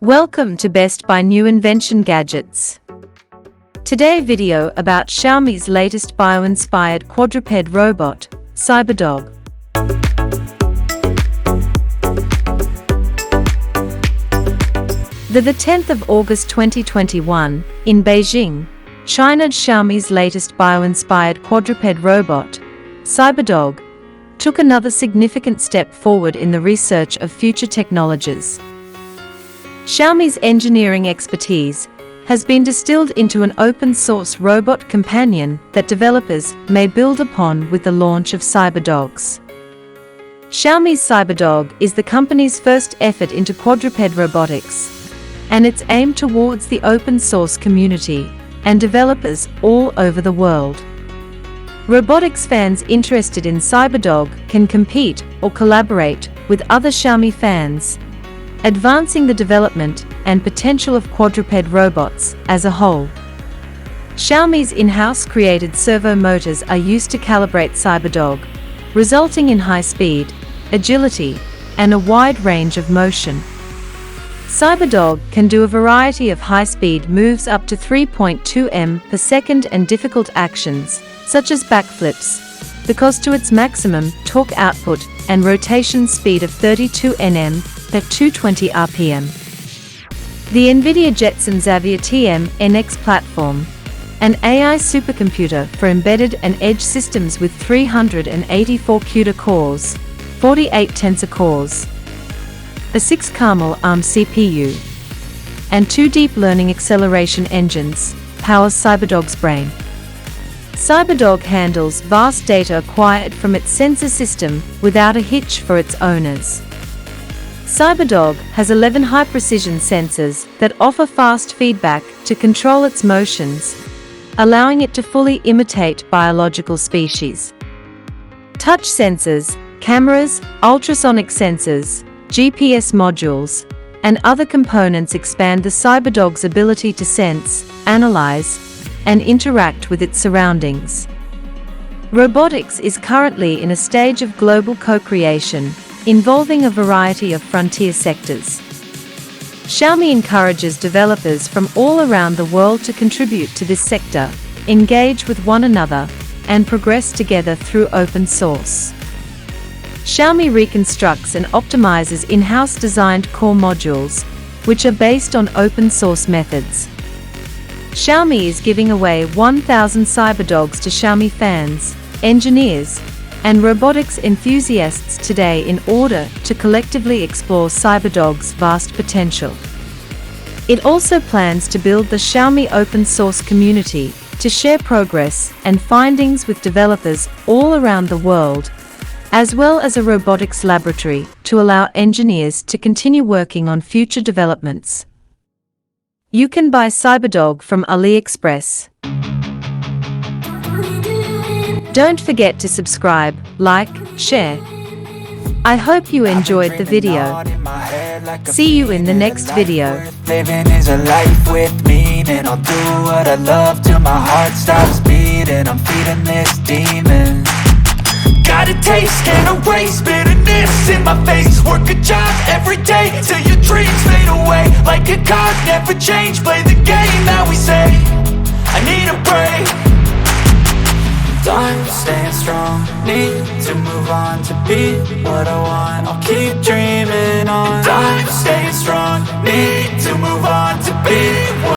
Welcome to Best Buy New Invention Gadgets. Today video about Xiaomi's latest bio-inspired quadruped robot, CyberDog. The 10th of August 2021, in Beijing, China, Xiaomi's latest bio-inspired quadruped robot, CyberDog, took another significant step forward in the research of future technologies. Xiaomi's engineering expertise has been distilled into an open-source robot companion that developers may build upon with the launch of CyberDogs. Xiaomi's CyberDog is the company's first effort into quadruped robotics, and it's aimed towards the open-source community and developers all over the world. Robotics fans interested in CyberDog can compete or collaborate with other Xiaomi fans, advancing the development and potential of quadruped robots as a whole. Xiaomi's in-house created servo motors are used to calibrate CyberDog, resulting in high speed, agility, and a wide range of motion. CyberDog can do a variety of high-speed moves up to 3.2 ms/second and difficult actions, such as backflips, because to its maximum torque output and rotation speed of 32 Nm at 220 RPM. The NVIDIA Jetson XavierTM NX platform, an AI supercomputer for embedded and edge systems with 384 CUDA Cores, 48 Tensor Cores, a 6 Carmel ARM CPU, and 2 deep learning acceleration engines, powers CyberDog's brain. CyberDog handles vast data acquired from its sensor system without a hitch for its owners. CyberDog has 11 high-precision sensors that offer fast feedback to control its motions, allowing it to fully imitate biological species. Touch sensors, cameras, ultrasonic sensors, GPS modules, and other components expand the CyberDog's ability to sense, analyze, and interact with its surroundings. Robotics is currently in a stage of global co-creation, involving a variety of frontier sectors. Xiaomi encourages developers from all around the world to contribute to this sector, engage with one another, and progress together through open source. Xiaomi reconstructs and optimizes in-house designed core modules, which are based on open source methods. Xiaomi is giving away 1,000 CyberDogs to Xiaomi fans, engineers, and robotics enthusiasts today in order to collectively explore CyberDog's vast potential. It also plans to build the Xiaomi open source community to share progress and findings with developers all around the world, as well as a robotics laboratory to allow engineers to continue working on future developments. You can buy CyberDog from AliExpress. Don't forget to subscribe, like, share. I hope you enjoyed the video. See you in the next video. Living is a life with meaning. I'll do what I love till my heart stops beating. I'm feeding this demon. Got a taste, can't erase bitterness in my face. Work a job every day till your dreams fade away. Like a card, never change. Play the game that we say. I need a break. I'm staying strong, need to move on to be what I want. I'll keep dreaming on. I'm staying strong, need to move on to be